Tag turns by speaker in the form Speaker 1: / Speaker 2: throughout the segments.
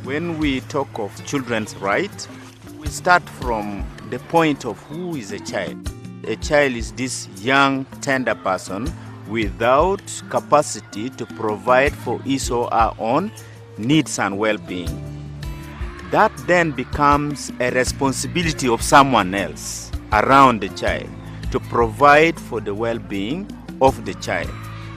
Speaker 1: When we talk of children's rights, we start from the point of who is a child. A child is this young, tender person without capacity to provide for his or her own needs and well-being. That then becomes a responsibility of someone else around the child to provide for the well-being of the child.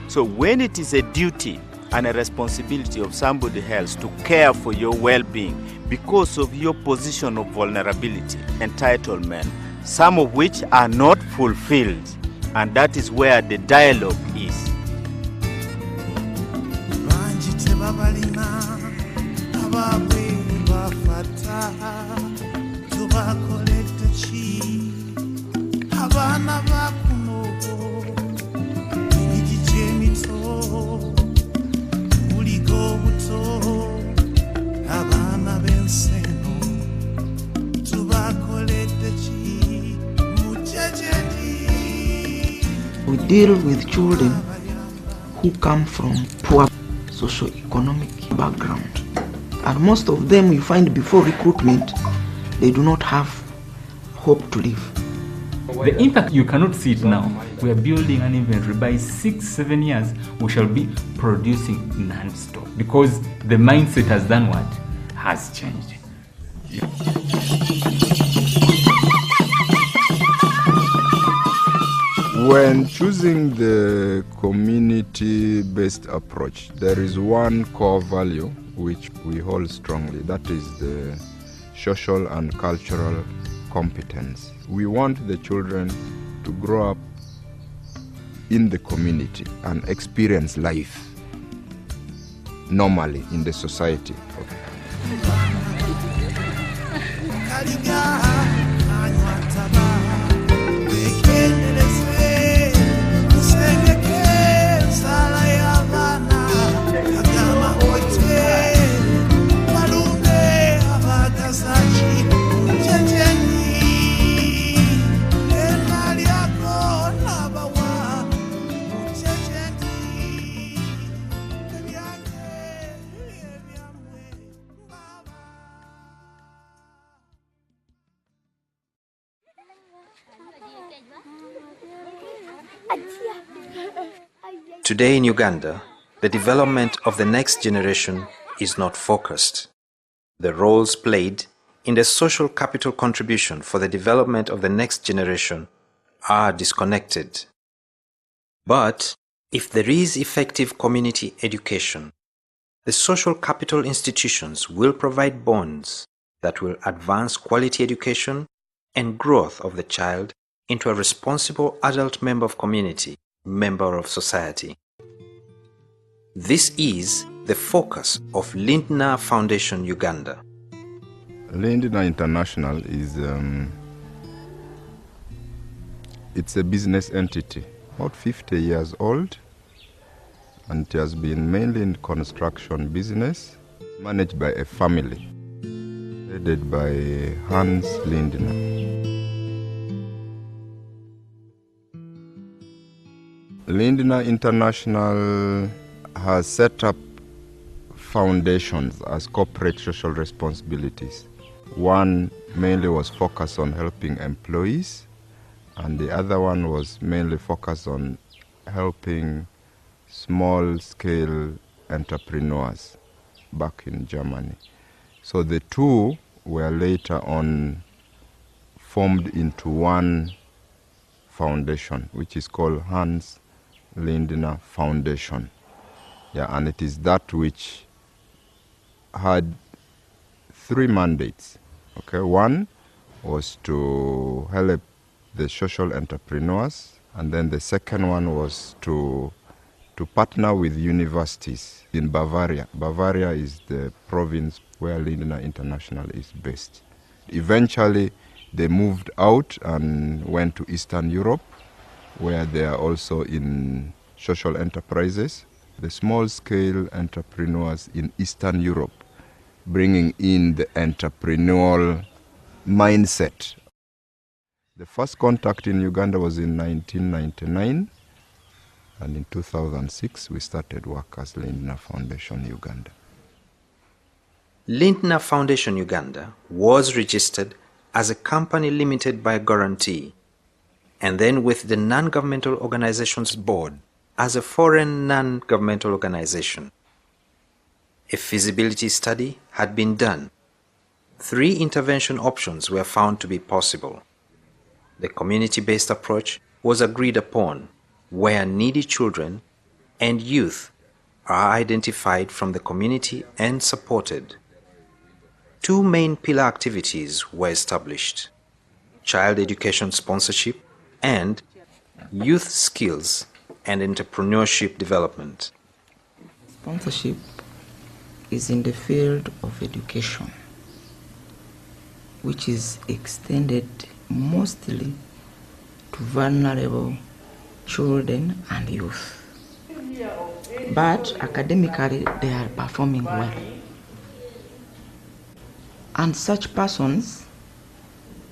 Speaker 1: So when it is a duty and a responsibility of somebody else to care for your well-being because of your position of vulnerability, entitlement, some of which are not fulfilled, and that is where the dialogue is.
Speaker 2: We deal with children who come from poor socio-economic background, and most of them you find before recruitment they do not have hope to live.
Speaker 3: The impact, you cannot see it now. We are building an inventory. By 6-7 years we shall be producing non-stop because the mindset has done what? Has changed.
Speaker 4: When choosing the community-based approach, there is one core value which we hold strongly. That is the social and cultural competence. We want the children to grow up in the community and experience life normally in the society.
Speaker 5: Today in Uganda, the development of the next generation is not focused. The roles played in the social capital contribution for the development of the next generation are disconnected. But if there is effective community education, the social capital institutions will provide bonds that will advance quality education and growth of the child into a responsible adult member of community, member of society. This is the focus of Lindner Foundation Uganda.
Speaker 4: Lindner International is it's a business entity, about 50 years old, and it has been mainly in construction business, managed by a family, headed by Hans Lindner. Lindner International has set up foundations as corporate social responsibilities. One mainly was focused on helping employees, and the other one was mainly focused on helping small-scale entrepreneurs back in Germany. So the two were later on formed into one foundation, which is called Hans Lindner Foundation. Yeah, and it is that which had three mandates. Okay, one was to help the social entrepreneurs, and then the second one was to partner with universities in Bavaria. Bavaria is the province where Lindner International is based. Eventually, they moved out and went to Eastern Europe, where they are also in social enterprises, the small-scale entrepreneurs in Eastern Europe, bringing in the entrepreneurial mindset. The first contact in Uganda was in 1999, and in 2006 we started work as Lindner Foundation Uganda.
Speaker 5: Lindner Foundation Uganda was registered as a company limited by guarantee, and then with the Non-Governmental Organizations Board as a foreign non-governmental organization. A feasibility study had been done. 3 intervention options were found to be possible. The community-based approach was agreed upon, where needy children and youth are identified from the community and supported. 2 main pillar activities were established: child education sponsorship and youth skills and entrepreneurship development.
Speaker 2: Sponsorship is in the field of education, which is extended mostly to vulnerable children and youth. But academically, they are performing well. And such persons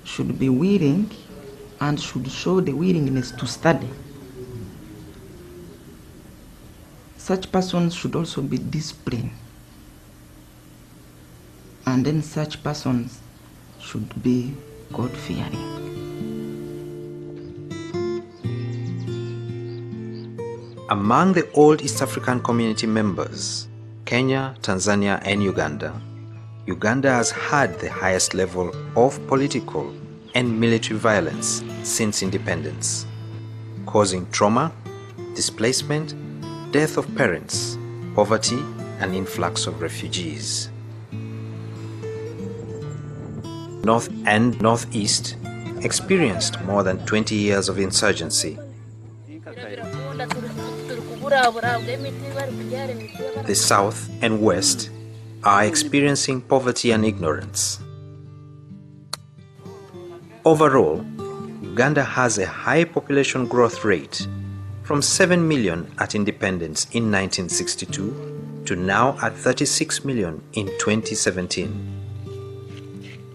Speaker 2: should be willing and should show the willingness to study. Such persons should also be disciplined. And then such persons should be God-fearing.
Speaker 5: Among the old East African community members, Kenya, Tanzania, and Uganda, Uganda has had the highest level of political and military violence since independence, causing trauma, displacement, death of parents, poverty, and influx of refugees. North and Northeast experienced more than 20 years of insurgency. The South and West are experiencing poverty and ignorance. Overall, Uganda has a high population growth rate, from 7 million at independence in 1962 to now at 36 million in 2017.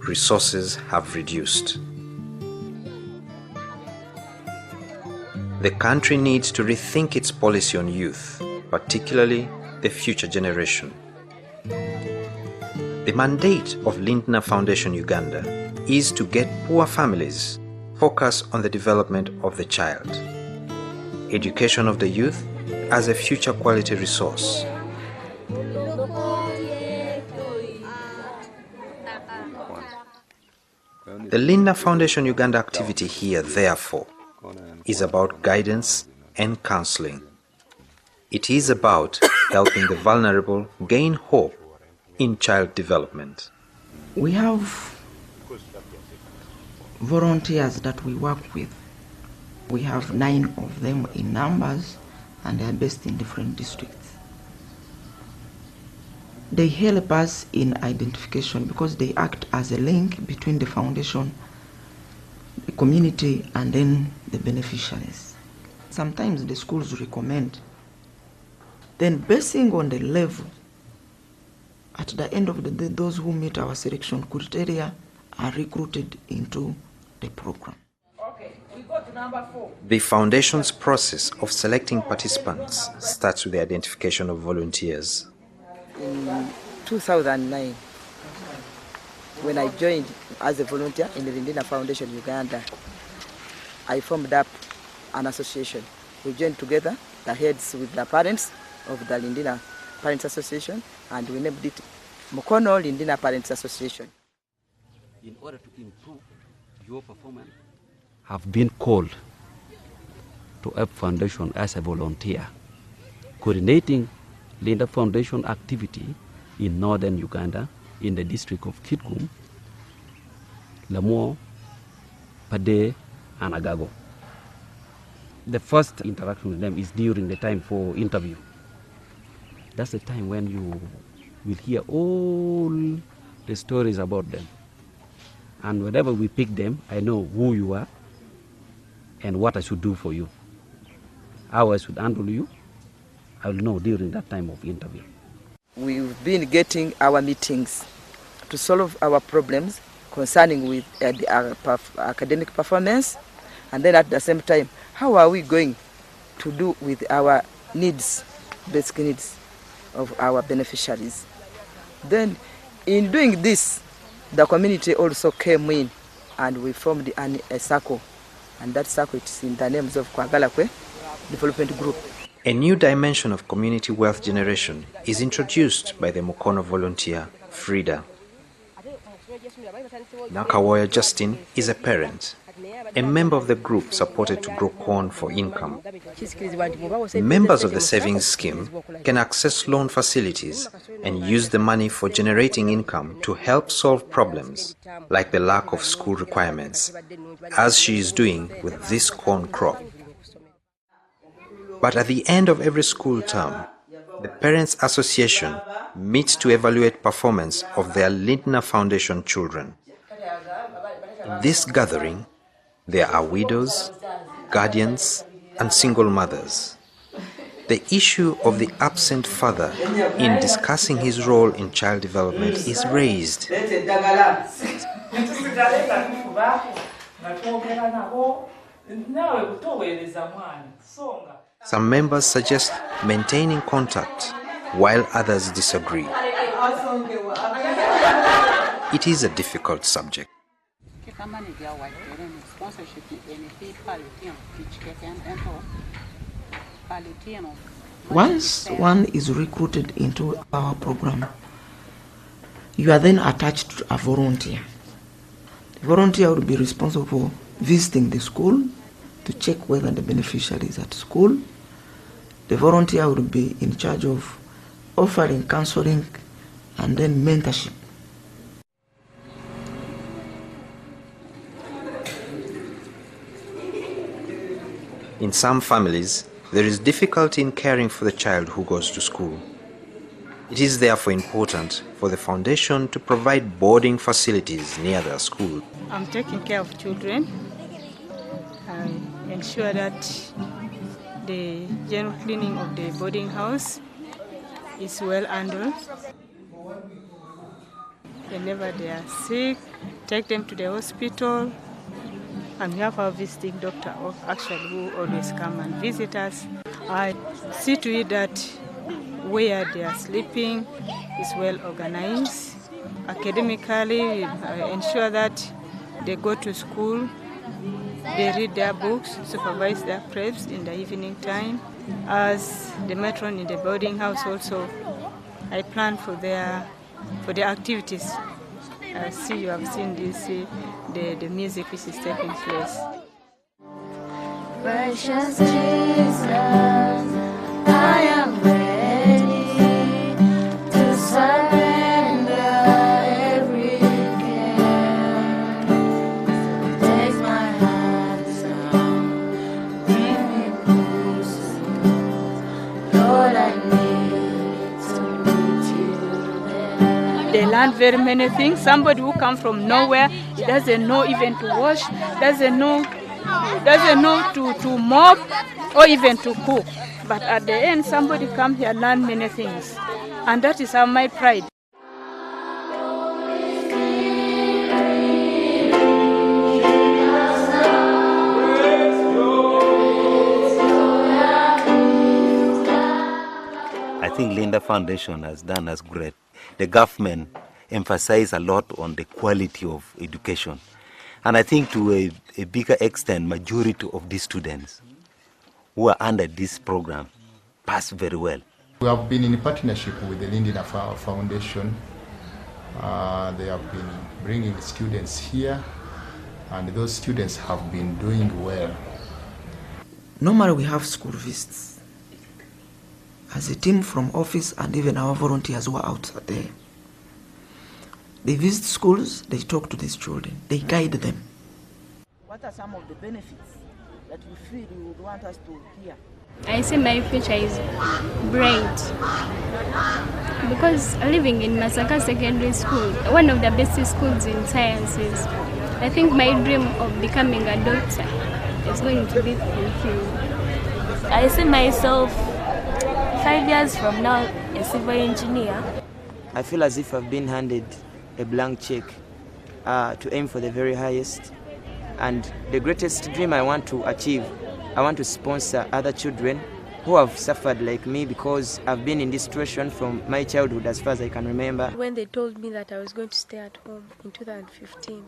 Speaker 5: Resources have reduced. The country needs to rethink its policy on youth, particularly the future generation. The mandate of Lindner Foundation Uganda is to get poor families focused on the development of the child, education of the youth as a future quality resource. The Lindner Foundation Uganda activity here, therefore, is about guidance and counseling. It is about helping the vulnerable gain hope in child development.
Speaker 2: We have volunteers that we work with. We have 9 of them in numbers, and they are based in different districts. They help us in identification because they act as a link between the foundation, the community, and then the beneficiaries. Sometimes the schools recommend. Then basing on the level, at the end of the day, those who meet our selection criteria are recruited into the program.
Speaker 6: Okay, we go to number 4.
Speaker 5: The foundation's process of selecting participants starts with the identification of volunteers.
Speaker 6: In 2009, when I joined as a volunteer in the Lindner Foundation Uganda, I formed up an association. We joined together, the heads with the parents of the Lindner Parents Association, and we named it Mukono Lindner Parents Association.
Speaker 7: In order to improve your performance, have been called to help Foundation as a volunteer, coordinating Lindner Foundation activity in northern Uganda, in the district of Kitgum, Lamour, Pade, and Agago. The first interaction with them is during the time for interview. That's the time when you will hear all the stories about them. And whenever we pick them, I know who you are and what I should do for you. How I should handle you, I will know during that time of interview.
Speaker 6: We've been getting our meetings to solve our problems concerning with our academic performance, and then at the same time, how are we going to do with our needs, basic needs of our beneficiaries. Then In doing this, the community also came in and we formed a circle. And that circle is in the names of Kwagalakwe Development Group.
Speaker 5: A new dimension of community wealth generation is introduced by the Mukono volunteer, Frida. Nakawoya Justin is a parent. A member of the group supported to grow corn for income. Members of the savings scheme can access loan facilities and use the money for generating income to help solve problems like the lack of school requirements, as she is doing with this corn crop. But at the end of every school term, the Parents Association meets to evaluate performance of their Lindner Foundation children. In this gathering, there are widows, guardians, and single mothers. The issue of the absent father in discussing his role in child development is raised. Some members suggest maintaining contact, while others disagree. It is a difficult subject.
Speaker 2: Once one is recruited into our program, you are then attached to a volunteer. The volunteer will be responsible for visiting the school to check whether the beneficiary is at school. The volunteer will be in charge of offering counseling and then mentorship.
Speaker 5: In some families, there is difficulty in caring for the child who goes to school. It is therefore important for the foundation to provide boarding facilities near their school.
Speaker 8: I'm taking care of children. I ensure that the general cleaning of the boarding house is well handled. Whenever they are sick, take them to the hospital. And we have our visiting doctor, who always come and visit us. I see to it that where they are sleeping is well organized. Academically, I ensure that they go to school, they read their books, supervise their preps in the evening time. As the matron in the boarding house also, I plan for their activities. I see you have seen this, the music which is taking place.
Speaker 9: Precious Jesus, I am ready to surrender every care. Take my hands now, give me peace. Lord, I need to meet you there.
Speaker 8: They learn very many things. Somebody who comes from nowhere, he doesn't know even to wash, doesn't know to mop or even to cook. But at the end, somebody comes here, learn many things. And that is my pride.
Speaker 1: I think Lindner Foundation has done us great. The government emphasized a lot on the quality of education. And I think to a bigger extent, majority of these students who are under this program pass very well.
Speaker 10: We have been in partnership with the Lindner Foundation. They have been bringing students here, and those students have been doing well.
Speaker 2: Normally we have school visits. As a team from office and even our volunteers who are out there, they visit schools, they talk to these children, they guide them.
Speaker 6: What are some of the benefits that you feel you would want us to hear?
Speaker 11: I see my future is bright because living in Masaka Secondary School, one of the best schools in sciences, I think my dream of becoming a doctor is going to be fulfilled.
Speaker 9: I see myself 5 years from now a civil engineer.
Speaker 12: I feel as if I've been handed a blank check to aim for the very highest. And the greatest dream I want to achieve, I want to sponsor other children who have suffered like me, because I've been in this situation from my childhood as far as I can remember.
Speaker 11: When they told me that I was going to stay at home in 2015,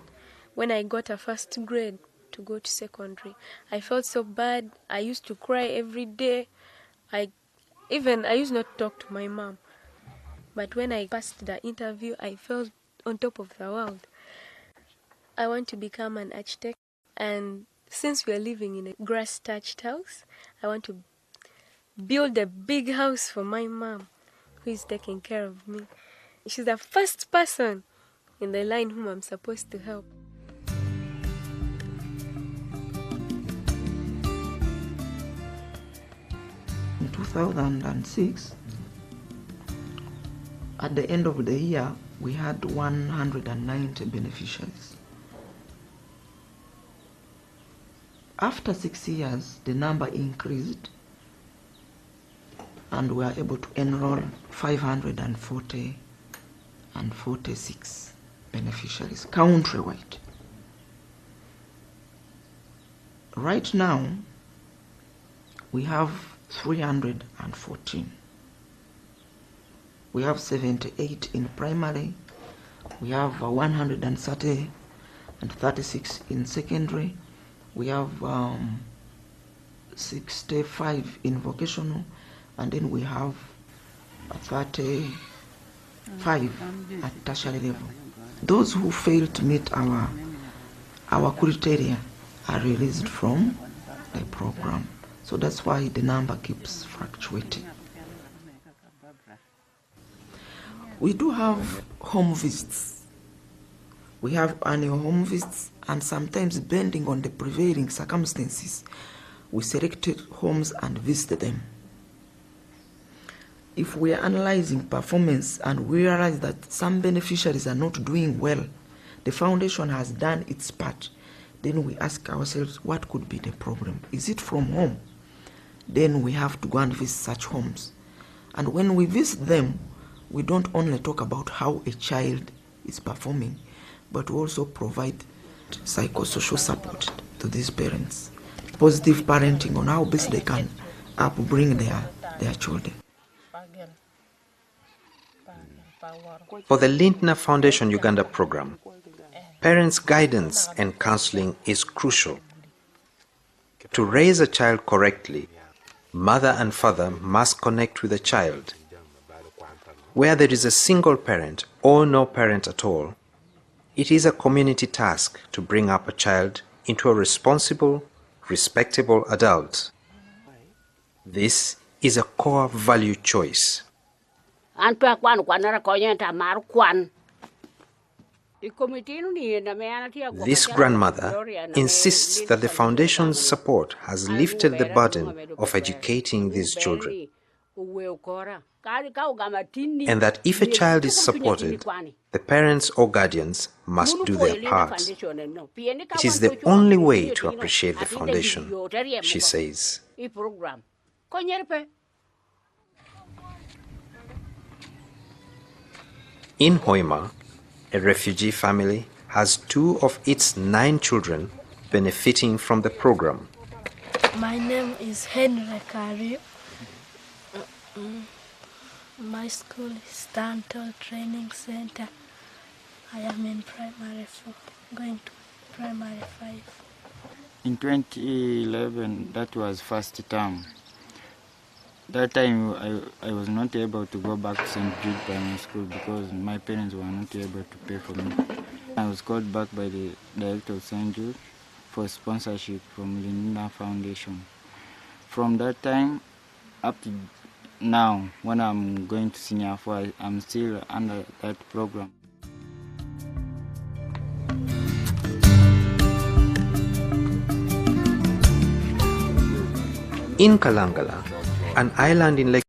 Speaker 11: when I got a first grade to go to secondary, I felt so bad. I used to cry every day. I used not to talk to my mom. But when I passed the interview, I felt on top of the world. I want to become an architect, and since we are living in a grass-thatched house, I want to build a big house for my mom, who is taking care of me. She's the first person in the line whom I'm supposed to help.
Speaker 2: In 2006, at the end of the year, we had 190 beneficiaries. After 6 years, the number increased, and we are able to enroll 546 beneficiaries countrywide. Right now, we have 314. We have 78 in primary. We have 136 in secondary. We have 65 in vocational, and then we have 35 at tertiary level. Those who fail to meet our criteria are released from the program. So that's why the number keeps fluctuating. We do have home visits. We have annual home visits, and sometimes depending on the prevailing circumstances, we selected homes and visited them. If we are analyzing performance and we realize that some beneficiaries are not doing well, the foundation has done its part, then we ask ourselves, what could be the problem? Is it from home? Then we have to go and visit such homes. And when we visit them, we don't only talk about how a child is performing, but we also provide psychosocial support to these parents. Positive parenting on how best they can upbring their children.
Speaker 5: For the Lindner Foundation Uganda program, parents' guidance and counseling is crucial. To raise a child correctly, mother and father must connect with the child. Where there is a single parent or no parent at all, it is a community task to bring up a child into a responsible, respectable adult. This is a core value choice. This grandmother insists that the foundation's support has lifted the burden of educating these children, and that if a child is supported, the parents or guardians must do their part. It is the only way to appreciate the foundation, she says. In Hoima, a refugee family has 2 of its 9 children benefiting from the program.
Speaker 13: My name is Henry Kari. My school is Dental Training Center. I am in primary 4, going to primary 5.
Speaker 14: In 2011, that was first term. That time I was not able to go back to St. Jude Primary School because my parents were not able to pay for me. I was called back by the director of St. Jude for sponsorship from Lindner Foundation. From that time up to now, when I'm going to senior 4, I'm still under that program.
Speaker 5: In Kalangala, an island in Lake